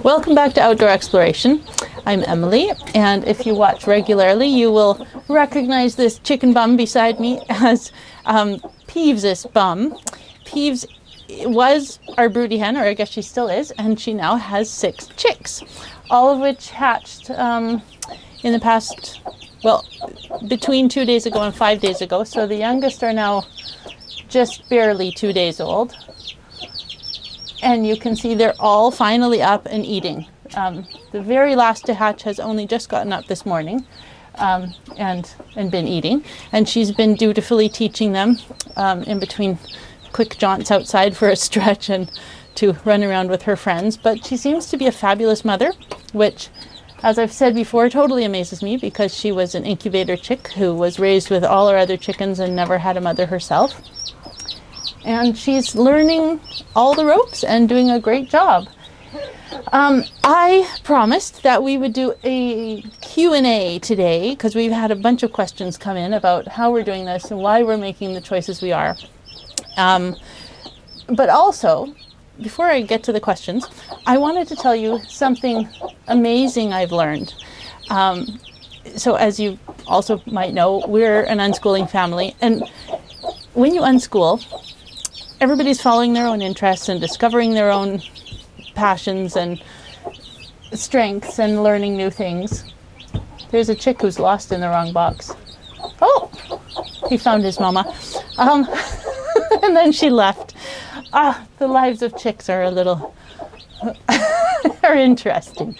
Welcome back to Outdoor Exploration. I'm Emily, and if you watch regularly, you will recognize this chicken bum beside me as Peeves' bum. Peeves was our broody hen, or I guess she still is, and she now has 6 chicks, all of which hatched in the past, well, between 2 days ago and 5 days ago. So the youngest are now just barely 2 days old. And you can see they're all finally up and eating. The very last to hatch has only just gotten up this morning and been eating. And she's been dutifully teaching them in between quick jaunts outside for a stretch and to run around with her friends. But she seems to be a fabulous mother, which, as I've said before, totally amazes me because she was an incubator chick who was raised with all her other chickens and never had a mother herself. And she's learning all the ropes and doing a great job. I promised that we would do a Q&A today because we've had a bunch of questions come in about how we're doing this and why we're making the choices we are. But also, before I get to the questions, I wanted to tell you something amazing I've learned. So as you also might know, we're an unschooling family. And when you unschool, everybody's following their own interests and discovering their own passions and strengths and learning new things. There's a chick who's lost in the wrong box. Oh, he found his mama. And then she left. The lives of chicks are a little are interesting.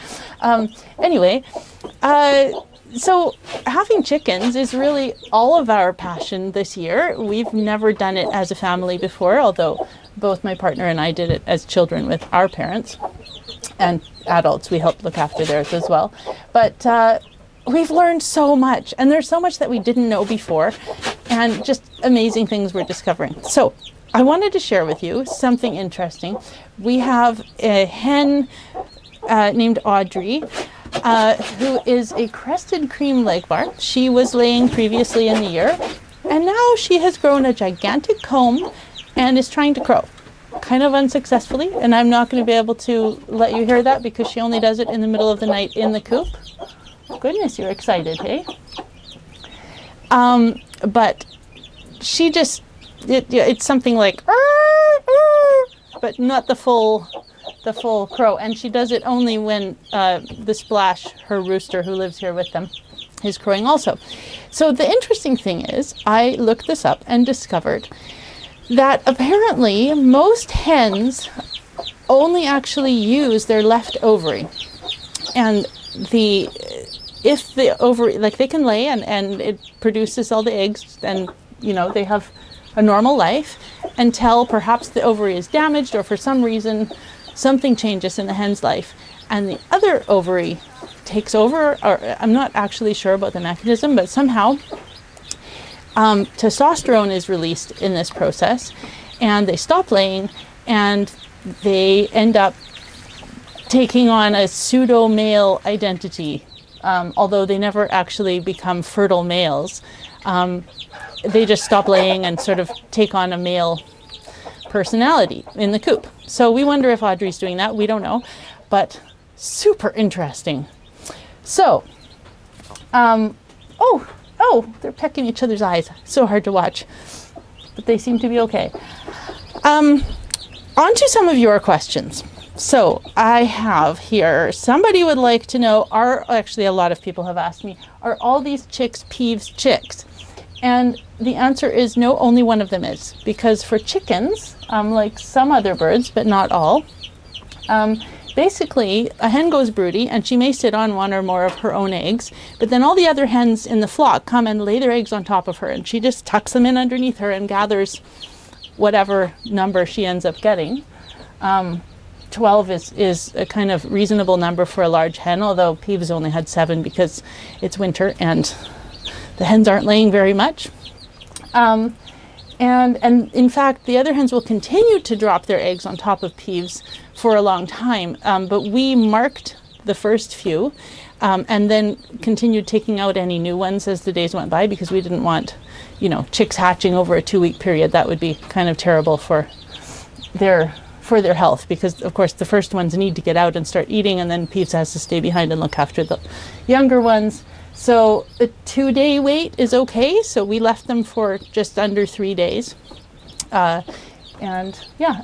Anyway, so having chickens is really all of our passion this year. We've never done it as a family before, although both my partner and I did it as children with our parents, and adults we helped look after theirs as well. But we've learned so much, and there's so much that we didn't know before, and just amazing things we're discovering. So I wanted to share with you something interesting. We have a hen named Audrey, who is a crested cream legbar. She was laying previously in the year, and now she has grown a gigantic comb and is trying to crow, kind of unsuccessfully, and I'm not going to be able to let you hear that because she only does it in the middle of the night in the coop. Goodness, you're excited, hey? But she just, it's something like, but not the full crow, and she does it only when the Splash, her rooster who lives here with them, is crowing also. So the interesting thing is, I looked this up and discovered that apparently most hens only actually use their left ovary, and if the ovary, like, they can lay and it produces all the eggs, and they have a normal life until perhaps the ovary is damaged or for some reason something changes in the hen's life and the other ovary takes over, or I'm not actually sure about the mechanism, but somehow testosterone is released in this process and they stop laying and they end up taking on a pseudo male identity, although they never actually become fertile males. They just stop laying and sort of take on a male personality in the coop. So we wonder if Audrey's doing that. We don't know, but super interesting. So, they're pecking each other's eyes. So hard to watch, but they seem to be okay. On to some of your questions. So I have here, somebody would like to know, actually a lot of people have asked me, are all these chicks Peeves chicks? And the answer is no, only one of them is. Because for chickens, like some other birds, but not all, basically a hen goes broody and she may sit on one or more of her own eggs, but then all the other hens in the flock come and lay their eggs on top of her, and she just tucks them in underneath her and gathers whatever number she ends up getting. 12 is a kind of reasonable number for a large hen, although Peeves only had 7 because it's winter and the hens aren't laying very much. And in fact, the other hens will continue to drop their eggs on top of Peeves for a long time. But we marked the first few and then continued taking out any new ones as the days went by because we didn't want, chicks hatching over a 2-week period. That would be kind of terrible for their for their health, because of course the first ones need to get out and start eating, and then Peeves has to stay behind and look after the younger ones. So the 2-day wait is okay. So we left them for just under 3 days. And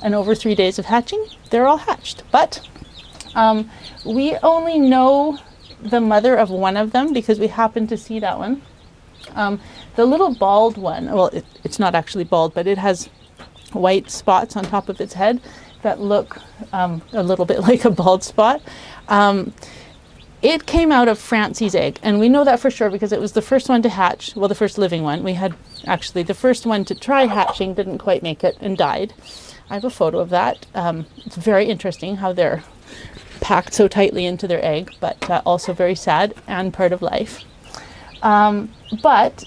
over 3 days of hatching, they're all hatched. But we only know the mother of one of them because we happened to see that one. The little bald one, well, it's not actually bald, but it has white spots on top of its head that look a little bit like a bald spot. It came out of Francie's egg, and we know that for sure because it was the first one to hatch. Well, the first living one. We had actually the first one to try hatching, didn't quite make it and died. I have a photo of that. It's very interesting how they're packed so tightly into their egg, but also very sad and part of life. But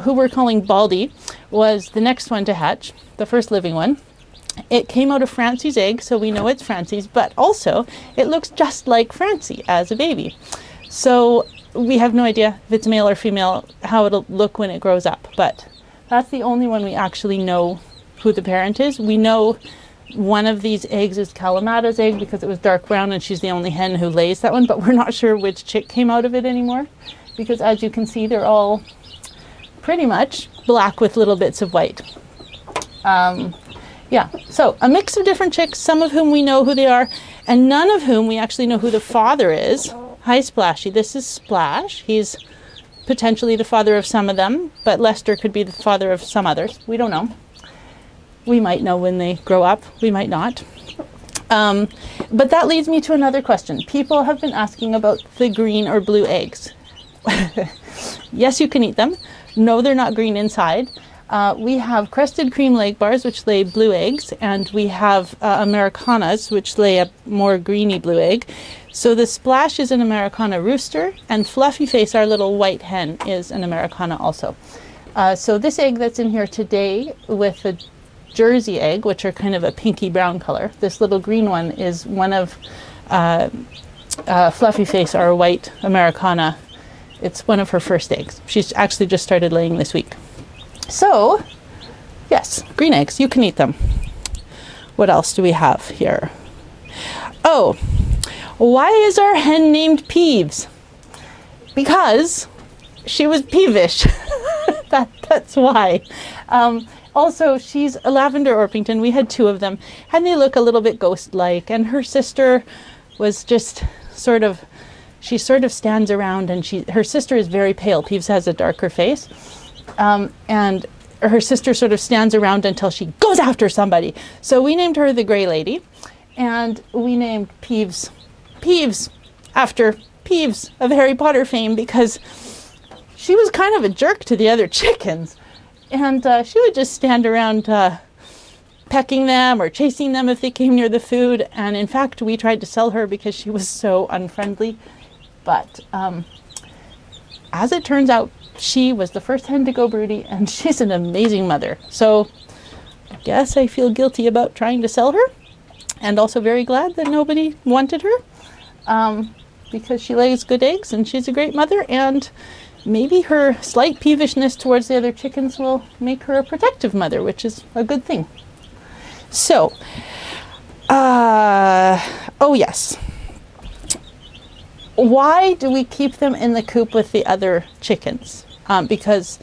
who we're calling Baldy was the next one to hatch, the first living one. It came out of Francie's egg, so we know it's Francie's, but also it looks just like Francie as a baby. So we have no idea if it's male or female, how it'll look when it grows up, but that's the only one we actually know who the parent is. We know one of these eggs is Kalamata's egg because it was dark brown and she's the only hen who lays that one, but we're not sure which chick came out of it anymore because as you can see, they're all pretty much black with little bits of white. So a mix of different chicks, some of whom we know who they are, and none of whom we actually know who the father is. Hi, Splashy. This is Splash. He's potentially the father of some of them, but Lester could be the father of some others. We don't know. We might know when they grow up. We might not. But that leads me to another question. People have been asking about the green or blue eggs. Yes, you can eat them. No, they're not green inside. We have crested cream leg bars, which lay blue eggs, and we have Americanas, which lay a more greeny blue egg. So the Splash is an Americana rooster, and Fluffy Face, our little white hen, is an Americana also. So this egg that's in here today with the Jersey egg, which are kind of a pinky brown color, this little green one is one of Fluffy Face, our white Americana. It's one of her first eggs. She's actually just started laying this week. So, yes, green eggs, you can eat them. What else do we have here? Oh, why is our hen named Peeves? Because she was peevish. That's why. Also, she's a lavender Orpington. We had 2 of them, and they look a little bit ghost-like. And her sister was just she sort of stands around, and her sister is very pale. Peeves has a darker face. And her sister sort of stands around until she goes after somebody. So we named her the Gray Lady, and we named Peeves after Peeves of Harry Potter fame because she was kind of a jerk to the other chickens. And she would just stand around pecking them or chasing them if they came near the food. And in fact, we tried to sell her because she was so unfriendly. But as it turns out, she was the first hen to go broody, and she's an amazing mother. So I guess I feel guilty about trying to sell her, and also very glad that nobody wanted her because she lays good eggs and she's a great mother, and maybe her slight peevishness towards the other chickens will make her a protective mother, which is a good thing. So, oh yes. Why do we keep them in the coop with the other chickens? Because,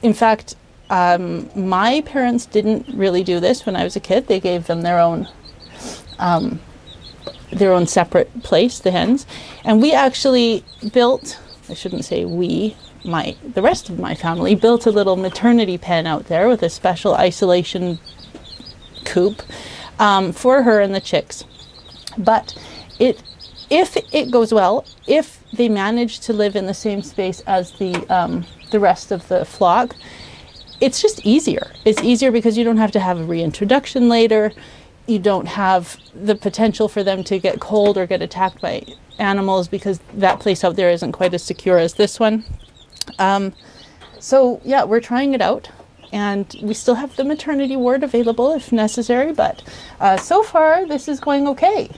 in fact, my parents didn't really do this when I was a kid. They gave them their own separate place, the hens. And we actually built, I shouldn't say we, the rest of my family built a little maternity pen out there with a special isolation coop for her and the chicks. But if it goes well, if they manage to live in the same space as the rest of the flock, it's just easier. It's easier because you don't have to have a reintroduction later. You don't have the potential for them to get cold or get attacked by animals because that place out there isn't quite as secure as this one. So yeah, we're trying it out, and we still have the maternity ward available if necessary, but so far this is going okay.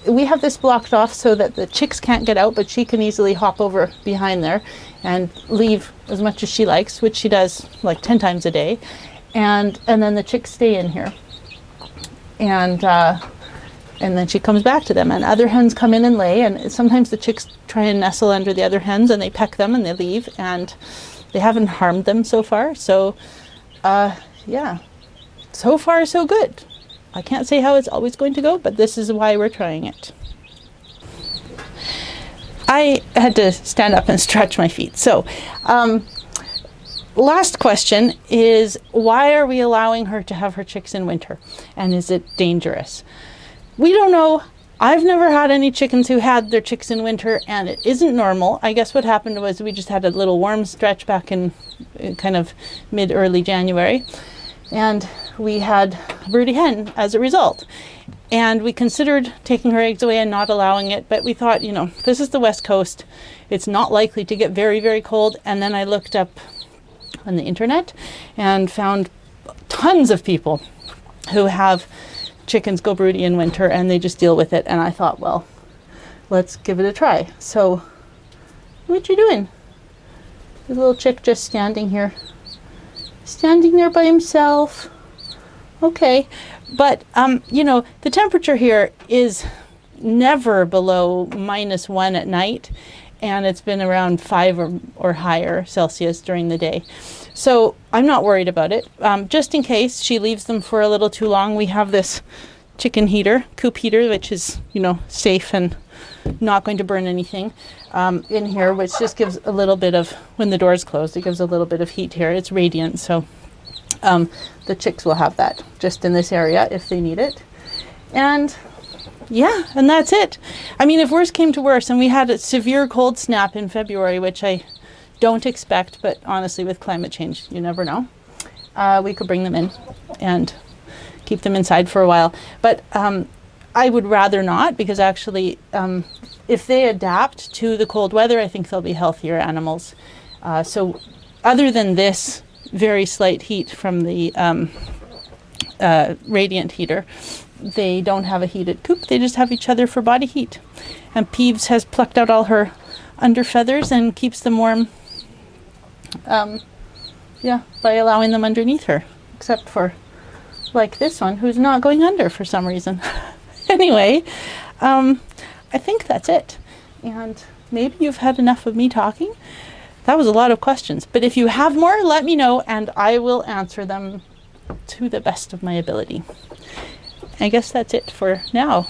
We have this blocked off so that the chicks can't get out, but she can easily hop over behind there and leave as much as she likes, which she does like 10 times a day. And then the chicks stay in here. and then she comes back to them, and other hens come in and lay, and sometimes the chicks try and nestle under the other hens and they peck them and they leave, and they haven't harmed them so far. So yeah, so far so good. I can't say how it's always going to go, but this is why we're trying it. I had to stand up and stretch my feet. So last question is, why are we allowing her to have her chicks in winter, and is it dangerous? We don't know. I've never had any chickens who had their chicks in winter, and it isn't normal. I guess what happened was we just had a little warm stretch back in kind of mid-early January, and we had a broody hen as a result. And we considered taking her eggs away and not allowing it, but we thought, you know, this is the West Coast. It's not likely to get very, very cold. And then I looked up on the internet and found tons of people who have chickens go broody in winter, and they just deal with it. And I thought, well, let's give it a try. So what you doing? The little chick just standing here, standing there by himself. Okay, but you know, the temperature here is never below -1 at night, and it's been around 5 or higher Celsius during the day. So I'm not worried about it. Just in case she leaves them for a little too long, we have this chicken heater, coop heater, which is, you know, safe and not going to burn anything in here, which just gives a little bit of, when the door's closed, it gives a little bit of heat here. It's radiant, so the chicks will have that just in this area if they need it. And yeah, and that's it. I mean, if worse came to worse and we had a severe cold snap in February, which I don't expect, but honestly with climate change you never know, we could bring them in and keep them inside for a while. But I would rather not, because actually if they adapt to the cold weather, I think they'll be healthier animals. So other than this very slight heat from the radiant heater, they don't have a heated coop. They just have each other for body heat. And Peeves has plucked out all her under feathers and keeps them warm, yeah, by allowing them underneath her, except for like this one who's not going under for some reason. Anyway, I think that's it. And maybe you've had enough of me talking. That was a lot of questions, but if you have more, let me know and I will answer them to the best of my ability. I guess that's it for now.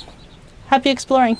Happy exploring.